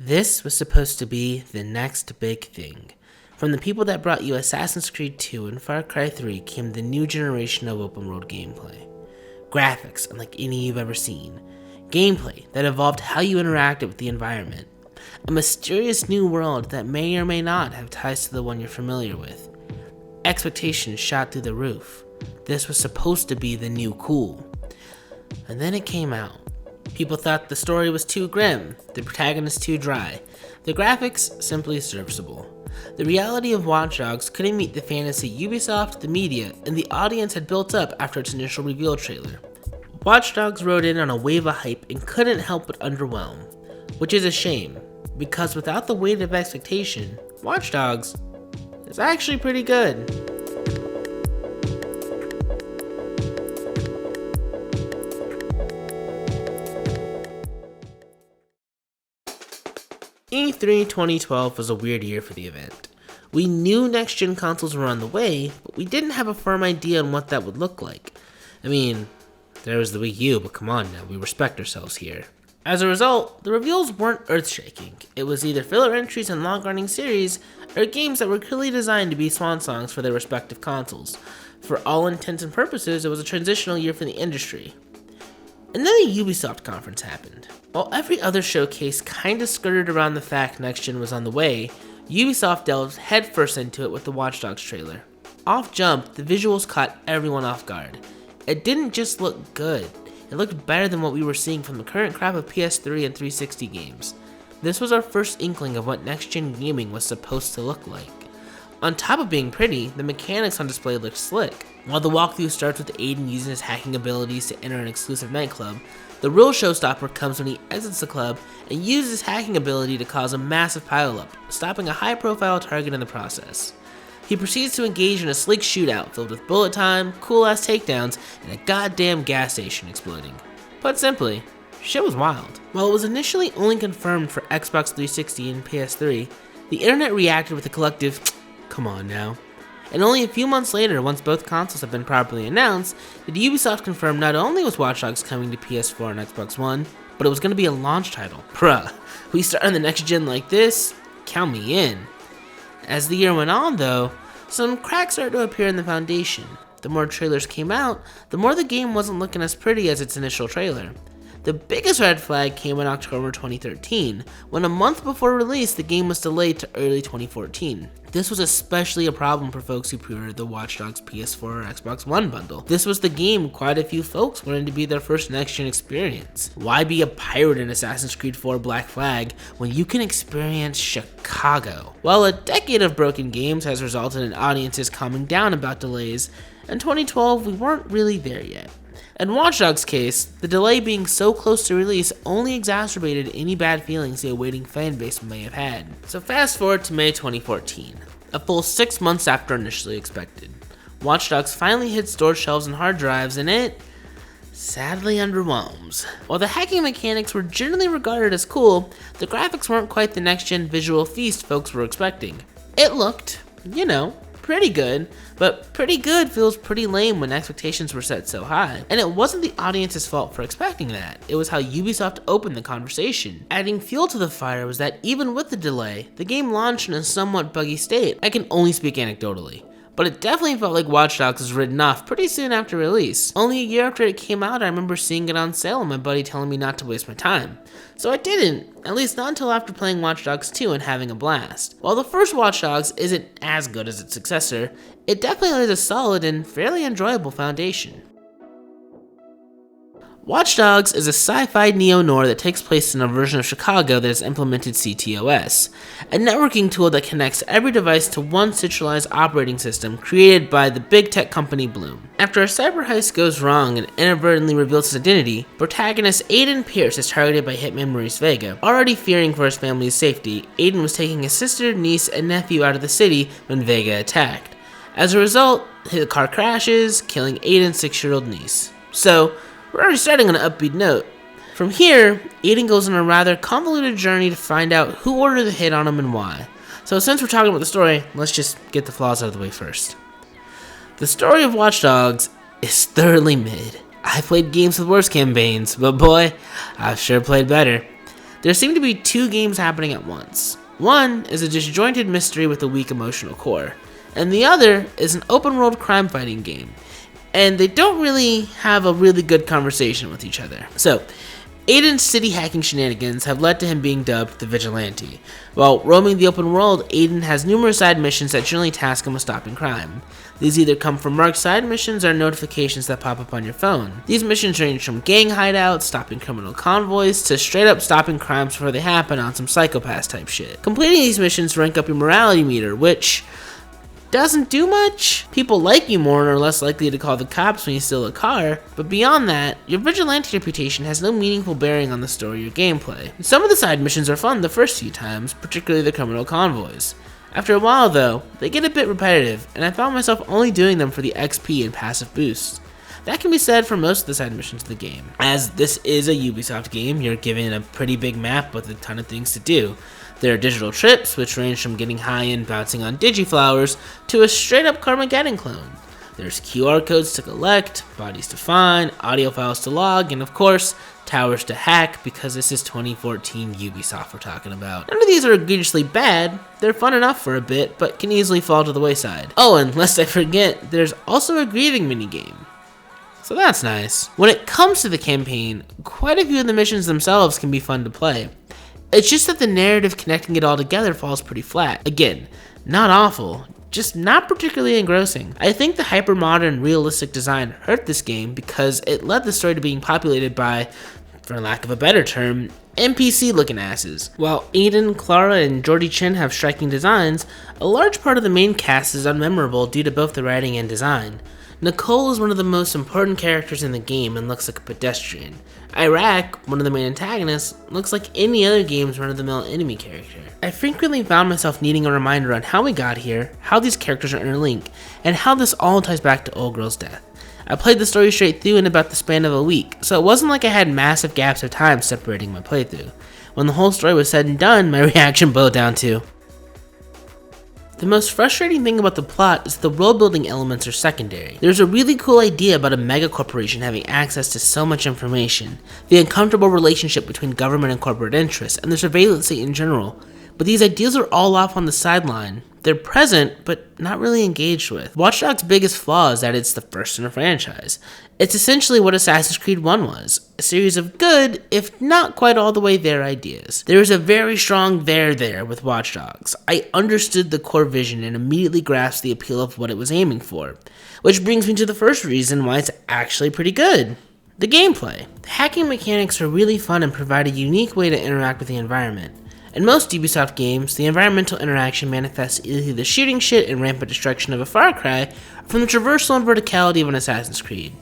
This was supposed to be the next big thing. From the people that brought you Assassin's Creed 2 and Far Cry 3 came the new generation of open world gameplay. Graphics unlike any you've ever seen. Gameplay that evolved how you interacted with the environment. A mysterious new world that may or may not have ties to the one you're familiar with. Expectations shot through the roof. This was supposed to be the new cool. And then it came out. People thought the story was too grim, the protagonist too dry, the graphics simply serviceable. The reality of Watch Dogs couldn't meet the fantasy Ubisoft, the media, and the audience had built up after its initial reveal trailer. Watch Dogs rode in on a wave of hype and couldn't help but underwhelm, which is a shame, because without the weight of expectation, Watch Dogs is actually pretty good. E3 2012 was a weird year for the event. We knew next-gen consoles were on the way, but we didn't have a firm idea on what that would look like. I mean, there was the Wii U, but come on now, we respect ourselves here. As a result, the reveals weren't earth-shaking. It was either filler entries in long-running series, or games that were clearly designed to be swan songs for their respective consoles. For all intents and purposes, it was a transitional year for the industry. And then the Ubisoft conference happened. While every other showcase kinda skirted around the fact next gen was on the way, Ubisoft delved headfirst into it with the Watch Dogs trailer. Off jump, the visuals caught everyone off guard. It didn't just look good, it looked better than what we were seeing from the current crop of PS3 and 360 games. This was our first inkling of what next gen gaming was supposed to look like. On top of being pretty, the mechanics on display looked slick. While the walkthrough starts with Aiden using his hacking abilities to enter an exclusive nightclub, the real showstopper comes when he exits the club and uses his hacking ability to cause a massive pileup, stopping a high-profile target in the process. He proceeds to engage in a sleek shootout filled with bullet time, cool-ass takedowns, and a goddamn gas station exploding. Put simply, shit was wild. While it was initially only confirmed for Xbox 360 and PS3, the internet reacted with a collective, come on now. And only a few months later, once both consoles have been properly announced, did Ubisoft confirm not only was Watch Dogs coming to PS4 and Xbox One, but it was going to be a launch title. Bruh, we start on the next gen like this? Count me in. As the year went on though, some cracks started to appear in the foundation. The more trailers came out, the more the game wasn't looking as pretty as its initial trailer. The biggest red flag came in October 2013, when a month before release the game was delayed to early 2014. This was especially a problem for folks who pre-ordered the Watch Dogs PS4 or Xbox One bundle. This was the game quite a few folks wanted to be their first next-gen experience. Why be a pirate in Assassin's Creed 4 Black Flag when you can experience Chicago? While a decade of broken games has resulted in audiences calming down about delays, in 2012 we weren't really there yet. In Watch Dogs' case, the delay being so close to release only exacerbated any bad feelings the awaiting fanbase may have had. So fast forward to May 2014, a full 6 months after initially expected. Watch Dogs finally hits store shelves and hard drives, and it sadly underwhelms. While the hacking mechanics were generally regarded as cool, the graphics weren't quite the next-gen visual feast folks were expecting. It looked, pretty good, but pretty good feels pretty lame when expectations were set so high. And it wasn't the audience's fault for expecting that, it was how Ubisoft opened the conversation. Adding fuel to the fire was that even with the delay, the game launched in a somewhat buggy state. I can only speak anecdotally, but it definitely felt like Watch Dogs was written off pretty soon after release. Only a year after it came out, I remember seeing it on sale and my buddy telling me not to waste my time. So I didn't, at least not until after playing Watch Dogs 2 and having a blast. While the first Watch Dogs isn't as good as its successor, it definitely lays a solid and fairly enjoyable foundation. Watch Dogs is a sci-fi neo-noir that takes place in a version of Chicago that has implemented CTOS, a networking tool that connects every device to one centralized operating system created by the big tech company Bloom. After a cyber heist goes wrong and inadvertently reveals his identity, protagonist Aiden Pierce is targeted by hitman Maurice Vega. Already fearing for his family's safety, Aiden was taking his sister, niece, and nephew out of the city when Vega attacked. As a result, the car crashes, killing Aiden's 6-year-old niece. So, we're already starting on an upbeat note. From here, Aiden goes on a rather convoluted journey to find out who ordered the hit on him and why. So since we're talking about the story, let's just get the flaws out of the way first. The story of Watch Dogs is thoroughly mid. I've played games with worse campaigns, but boy, I've sure played better. There seem to be two games happening at once. One is a disjointed mystery with a weak emotional core, and the other is an open-world crime-fighting game, and they don't really have a really good conversation with each other. So, Aiden's city hacking shenanigans have led to him being dubbed the Vigilante. While roaming the open world, Aiden has numerous side missions that generally task him with stopping crime. These either come from marked side missions or notifications that pop up on your phone. These missions range from gang hideouts, stopping criminal convoys, to straight up stopping crimes before they happen on some psychopath type shit. Completing these missions rank up your morality meter, which doesn't do much. People like you more and are less likely to call the cops when you steal a car, but beyond that, your vigilante reputation has no meaningful bearing on the story or gameplay. Some of the side missions are fun the first few times, particularly the criminal convoys. After a while though, they get a bit repetitive, and I found myself only doing them for the XP and passive boosts. That can be said for most of the side missions of the game. As this is a Ubisoft game, you're given a pretty big map with a ton of things to do. There are digital trips, which range from getting high and bouncing on digiflowers to a straight up Carmageddon clone. There's QR codes to collect, bodies to find, audio files to log, and of course, towers to hack, because this is 2014 Ubisoft we're talking about. None of these are egregiously bad, they're fun enough for a bit, but can easily fall to the wayside. Oh, and lest I forget, there's also a grieving minigame. So that's nice. When it comes to the campaign, quite a few of the missions themselves can be fun to play. It's just that the narrative connecting it all together falls pretty flat. Again, not awful, just not particularly engrossing. I think the hyper-modern, realistic design hurt this game because it led the story to being populated by, for lack of a better term, NPC-looking asses. While Aiden, Clara, and Georgie Chin have striking designs, a large part of the main cast is unmemorable due to both the writing and design. Nicole is one of the most important characters in the game and looks like a pedestrian. Iraq, one of the main antagonists, looks like any other game's run-of-the-mill enemy character. I frequently found myself needing a reminder on how we got here, how these characters are interlinked, and how this all ties back to Old Girl's death. I played the story straight through in about the span of a week, so it wasn't like I had massive gaps of time separating my playthrough. When the whole story was said and done, my reaction boiled down to: the most frustrating thing about the plot is the world-building elements are secondary. There's a really cool idea about a mega-corporation having access to so much information, the uncomfortable relationship between government and corporate interests, and the surveillance state in general, but these ideas are all off on the sideline. They're present, but not really engaged with. Watch Dogs' biggest flaw is that it's the first in a franchise. It's essentially what Assassin's Creed 1 was, a series of good, if not quite all the way there ideas. There is a very strong there with Watch Dogs. I understood the core vision and immediately grasped the appeal of what it was aiming for, which brings me to the first reason why it's actually pretty good. The gameplay. The hacking mechanics are really fun and provide a unique way to interact with the environment. In most Ubisoft games, the environmental interaction manifests either through the shooting shit and rampant destruction of a Far Cry, or from the traversal and verticality of an Assassin's Creed.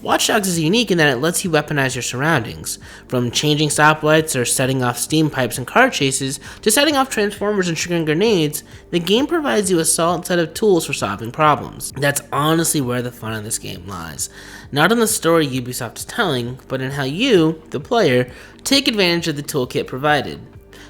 Watch Dogs is unique in that it lets you weaponize your surroundings, from changing stoplights or setting off steam pipes in car chases, to setting off transformers and triggering grenades. The game provides you a solid set of tools for solving problems. That's honestly where the fun of this game lies. Not in the story Ubisoft is telling, but in how you, the player, take advantage of the toolkit provided.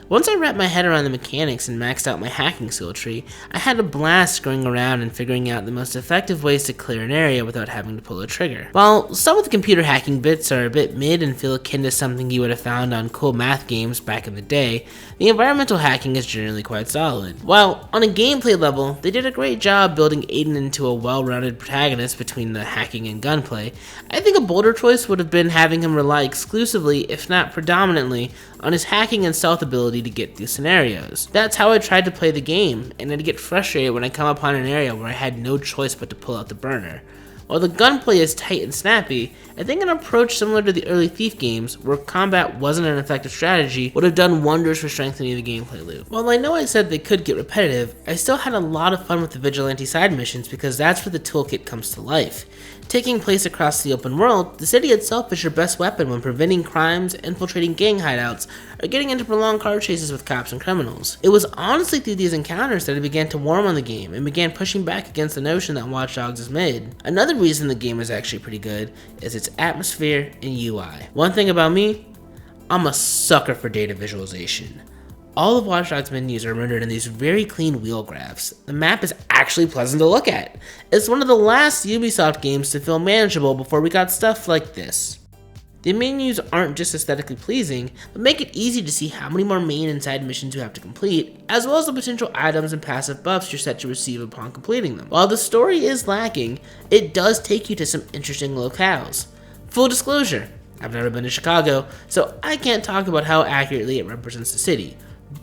Once I wrapped my head around the mechanics and maxed out my hacking skill tree, I had a blast going around and figuring out the most effective ways to clear an area without having to pull a trigger. While some of the computer hacking bits are a bit mid and feel akin to something you would have found on cool math games back in the day, the environmental hacking is generally quite solid. While on a gameplay level, they did a great job building Aiden into a well-rounded protagonist between the hacking and gunplay, I think a bolder choice would have been having him rely exclusively, if not predominantly, on his hacking and stealth ability to get through scenarios. That's how I tried to play the game, and I'd get frustrated when I come upon an area where I had no choice but to pull out the burner. While the gunplay is tight and snappy, I think an approach similar to the early Thief games, where combat wasn't an effective strategy, would have done wonders for strengthening the gameplay loop. While I know I said they could get repetitive, I still had a lot of fun with the vigilante side missions because that's where the toolkit comes to life. Taking place across the open world, the city itself is your best weapon when preventing crimes, infiltrating gang hideouts, or getting into prolonged car chases with cops and criminals. It was honestly through these encounters that I began to warm on the game and began pushing back against the notion that Watch Dogs is mid. Another reason the game is actually pretty good is its atmosphere and UI. One thing about me, I'm a sucker for data visualization. All of Watch Dogs menus are rendered in these very clean wheel graphs. The map is actually pleasant to look at. It's one of the last Ubisoft games to feel manageable before we got stuff like this. The menus aren't just aesthetically pleasing, but make it easy to see how many more main and side missions you have to complete, as well as the potential items and passive buffs you're set to receive upon completing them. While the story is lacking, it does take you to some interesting locales. Full disclosure, I've never been to Chicago, so I can't talk about how accurately it represents the city,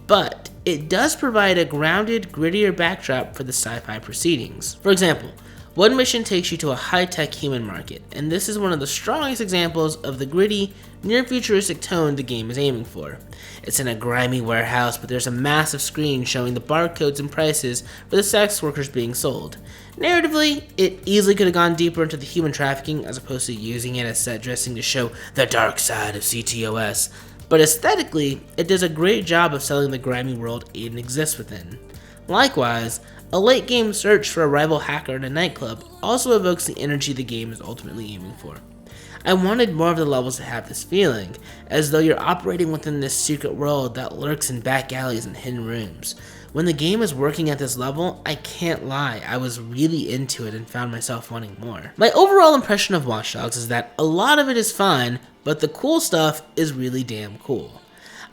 but it does provide a grounded, grittier backdrop for the sci-fi proceedings. For example, one mission takes you to a high-tech human market, and this is one of the strongest examples of the gritty, near-futuristic tone the game is aiming for. It's in a grimy warehouse, but there's a massive screen showing the barcodes and prices for the sex workers being sold. Narratively, it easily could have gone deeper into the human trafficking as opposed to using it as set dressing to show the dark side of CTOS, but aesthetically, it does a great job of selling the grimy world Aiden exists within. Likewise, a late-game search for a rival hacker in a nightclub also evokes the energy the game is ultimately aiming for. I wanted more of the levels to have this feeling, as though you're operating within this secret world that lurks in back alleys and hidden rooms. When the game is working at this level, I can't lie, I was really into it and found myself wanting more. My overall impression of Watch Dogs is that a lot of it is fine, but the cool stuff is really damn cool.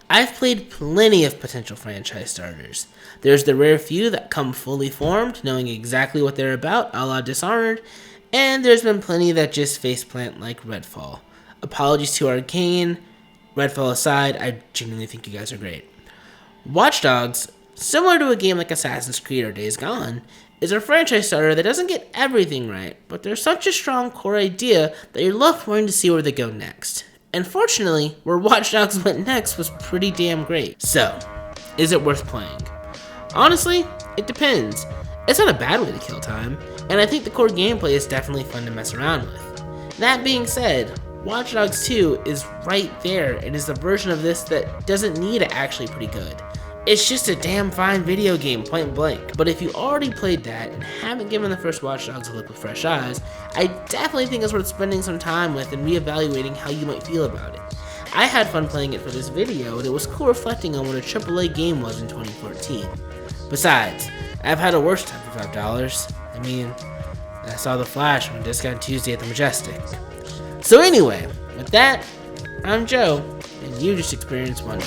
I've played plenty of potential franchise starters. There's the rare few that come fully formed, knowing exactly what they're about, a la Dishonored, and there's been plenty that just faceplant like Redfall. Apologies to Arcane, Redfall aside, I genuinely think you guys are great. Watch Dogs, similar to a game like Assassin's Creed or Days Gone, is a franchise starter that doesn't get everything right, but there's such a strong core idea that you're left wanting to see where they go next. And fortunately, where Watch Dogs went next was pretty damn great. So, is it worth playing? Honestly, it depends. It's not a bad way to kill time, and I think the core gameplay is definitely fun to mess around with. That being said, Watch Dogs 2 is right there and is the version of this that doesn't need it actually pretty good. It's just a damn fine video game, point blank. But if you already played that and haven't given the first Watch Dogs a look with fresh eyes, I definitely think it's worth spending some time with and reevaluating how you might feel about it. I had fun playing it for this video, and it was cool reflecting on what a AAA game was in 2014. Besides, I've had a worse time for $5. I mean, I saw The Flash on Discount Tuesday at the Majestic. So anyway, with that, I'm Joe, and you just experienced wonder.